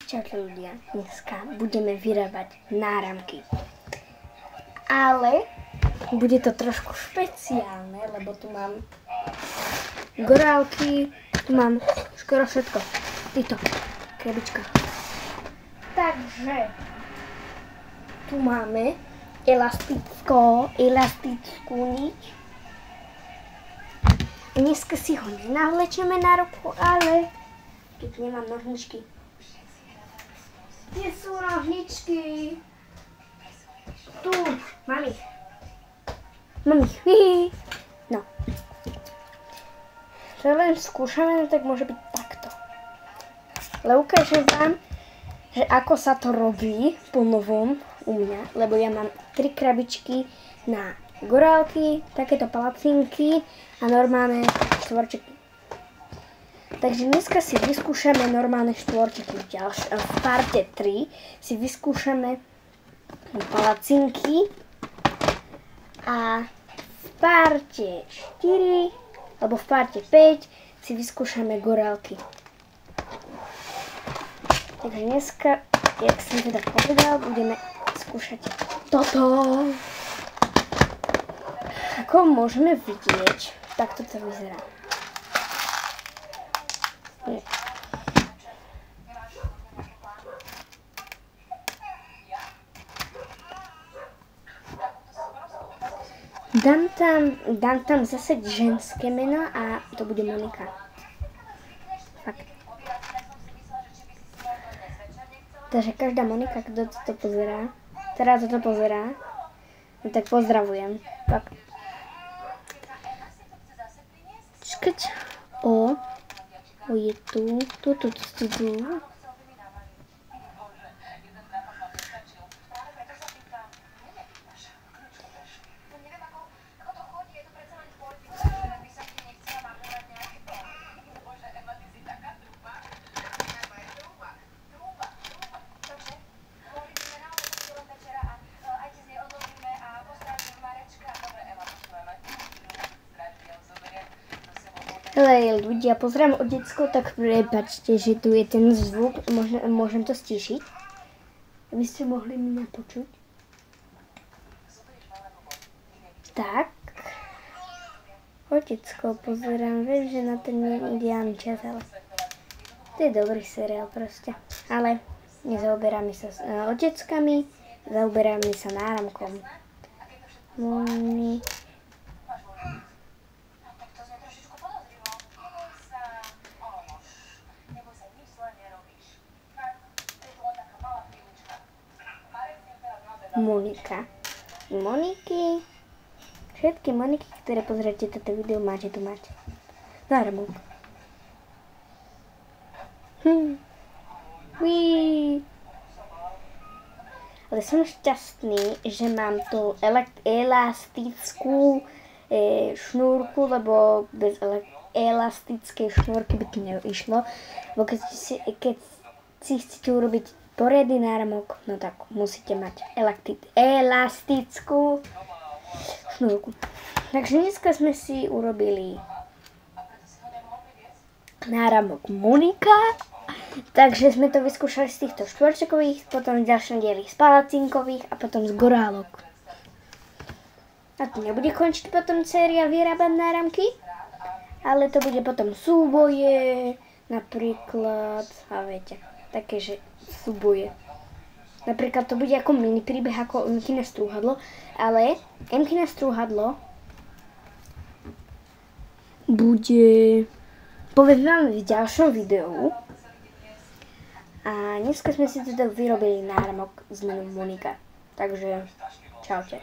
Čaute ľudia, dneska budeme vyrábať náramky. Ale bude to trošku špeciálne, lebo tu mám gorálky, tu mám skoro všetko. Týto, krabička. Takže tu máme elastickú niť. Dneska si ho nenavlečeme na ruku, ale keď nemám nožničky. Kde sú nožničky? Tu, mám ich. No. Čo len skúšame, tak môže byť takto. Ale ukážem vám, že ako sa to robí po novom u mňa, lebo ja mám 3 krabičky na gorálky, takéto palacinky a normálne štvorčeky. Takže dneska si vyskúšame normálne štvorčeky. V parte 3 si vyskúšame palacinky a v parte 4 alebo v parte 5 si vyskúšame gorálky. Takže dneska, jak som teda povedal, budeme skúšať toto. Ako môžeme vidieť, takto to vyzerá. Dám tam zase ženské meno a to bude Monika. Fakt. Takže každá Monika, kto toto pozerá, no tak pozdravujem. Fakt. Čakať. O je tu. Hele ľudia, pozerám o decko, tak prepáčte, že tu je ten zvuk, môžem to stíšiť, aby ste mohli mňa počuť. Tak. Otecko, pozerám, viem, že na ten je ideálny čas, ale to je dobrý seriál proste. Ale nezaoberáme sa oteckami, zaoberáme sa náramkom. Moniky. Všetky Moniky, ktoré pozriete toto video, máte tu mať náramok. Ale som šťastný, že mám tú elastickú šnúrku, lebo bez elastickej šnúrky by to neišlo. Lebo keď si chcete urobiť poriadny náramok, no tak musíte mať elastickú šnúrku. Takže dneska sme si urobili náramok Monika. Takže sme to vyskúšali z týchto štvorčekových, potom z ďalšom dieli z palacinkových a potom z gorálok. A to nebude končiť potom séria vyrábať náramky, ale to bude potom súboje, napríklad, a viete, také, že súboje. Napríklad to bude ako mini príbeh, ako Emkine strúhadlo, ale Emkine strúhadlo bude, poviem vám v ďalšom videu. A dneska sme si teda vyrobili náramok s menom Monika. Takže čaute.